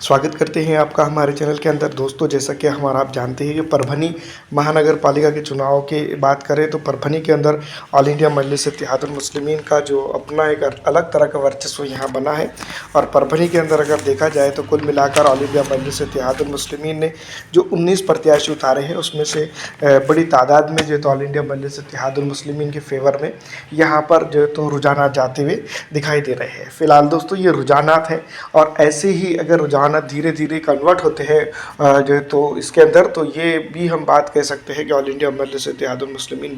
स्वागत करते हैं आपका हमारे चैनल के अंदर। दोस्तों, जैसा कि आप जानते हैं कि परभनी महानगर पालिका के चुनाव की बात करें तो परभनी के अंदर ऑल इंडिया मजलिस इत्तेहादुल मुस्लिमीन का जो अपना एक अलग तरह का वर्चस्व यहाँ बना है। और परभनी के अंदर अगर देखा जाए तो कुल मिलाकर ऑल इंडिया मजलिस इत्तेहादुल मुस्लिमीन ने जो 19 प्रत्याशी उतारे हैं उसमें से बड़ी तादाद में जो तो ऑल इंडिया मजलिस इत्तेहादुल मुस्लिमीन के फेवर में यहाँ पर जो तो रुझानात जाते हुए दिखाई दे रहे हैं। फिलहाल दोस्तों ये रुझानात हैं और ऐसे ही अगर रुझानात धीरे धीरे कन्वर्ट होते हैं जो तो इसके अंदर, तो ये भी हम बात कह सकते हैं कि ऑल इंडिया मजलिस इत्तेहादुल मुस्लिमीन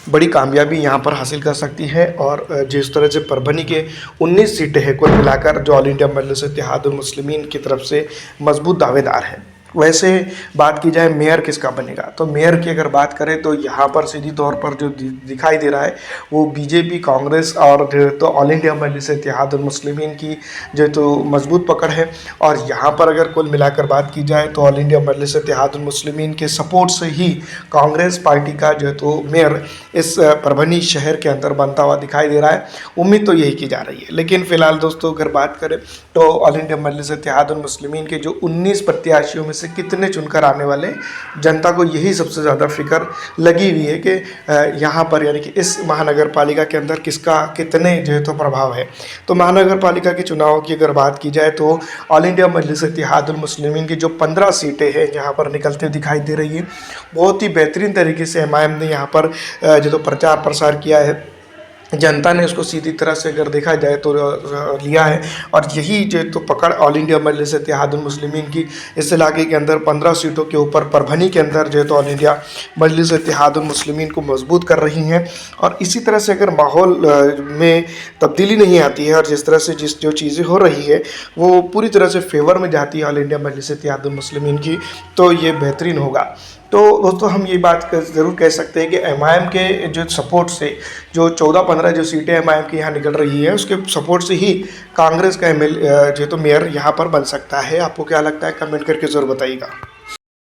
बड़ी कामयाबी यहाँ पर हासिल कर सकती है। और जिस तरह से परभनी के 19 सीटें हैं कुल मिलाकर जो ऑल इंडिया मजलिस इत्तेहादुल मुस्लिमीन की तरफ से मजबूत दावेदार हैं। वैसे बात की जाए मेयर किसका बनेगा, तो मेयर की अगर बात करें तो यहाँ पर सीधी तौर पर जो दिखाई दे रहा है वो बीजेपी, कांग्रेस और जो तो ऑल इंडिया मजलिस इत्तेहादुल मुस्लिमीन की जो तो मजबूत पकड़ है। और यहाँ पर अगर कुल मिलाकर बात की जाए तो ऑल इंडिया मजलिस इत्तेहादुल मुस्लिमीन के सपोर्ट से ही कांग्रेस पार्टी का जो तो मेयर इस परभनी शहर के अंदर बनता हुआ दिखाई दे रहा है। उम्मीद तो यही की जा रही है। लेकिन फ़िलहाल दोस्तों अगर बात करें तो ऑल इंडिया मजलिस इत्तेहादुल मुस्लिमीन के जो 19 प्रत्याशियों में से कितने चुनकर आने वाले, जनता को यही सबसे ज़्यादा फिक्र लगी हुई है कि यहाँ पर यानी कि इस महानगर पालिका के अंदर किसका कितने जो है तो प्रभाव है। तो महानगर पालिका के चुनाव की अगर बात की जाए तो ऑल इंडिया मजलिस इत्तेहादुल मुस्लिमीन की जो 15 सीटें हैं यहाँ पर निकलते दिखाई दे रही है। बहुत ही बेहतरीन तरीके से एमआईएम ने यहाँ पर जो तो प्रचार प्रसार किया है। जनता ने उसको सीधी तरह से अगर देखा जाए तो लिया है। और यही जो तो पकड़ ऑल इंडिया मजलिस इत्तेहादुल मुस्लिमीन की इस इलाके के अंदर 15 सीटों के ऊपर परभनी के अंदर जो है तो ऑल इंडिया मजलिस इत्तेहादुल मुस्लिमीन को मजबूत कर रही हैं। और इसी तरह से अगर माहौल में तब्दीली नहीं आती है और जिस तरह से जो चीज़ें हो रही है वो पूरी तरह से फेवर में जाती है ऑल इंडिया मजलिस इत्तेहादुल मुस्लिमीन की, तो ये बेहतरीन होगा। तो दोस्तों हम ये बात ज़रूर कह सकते हैं कि एमआईएम के जो सपोर्ट से जो 14-15 जो सीटें एमआईएम की यहाँ निकल रही है उसके सपोर्ट से ही कांग्रेस का जो तो मेयर यहाँ पर बन सकता है। आपको क्या लगता है, कमेंट करके ज़रूर बताइएगा।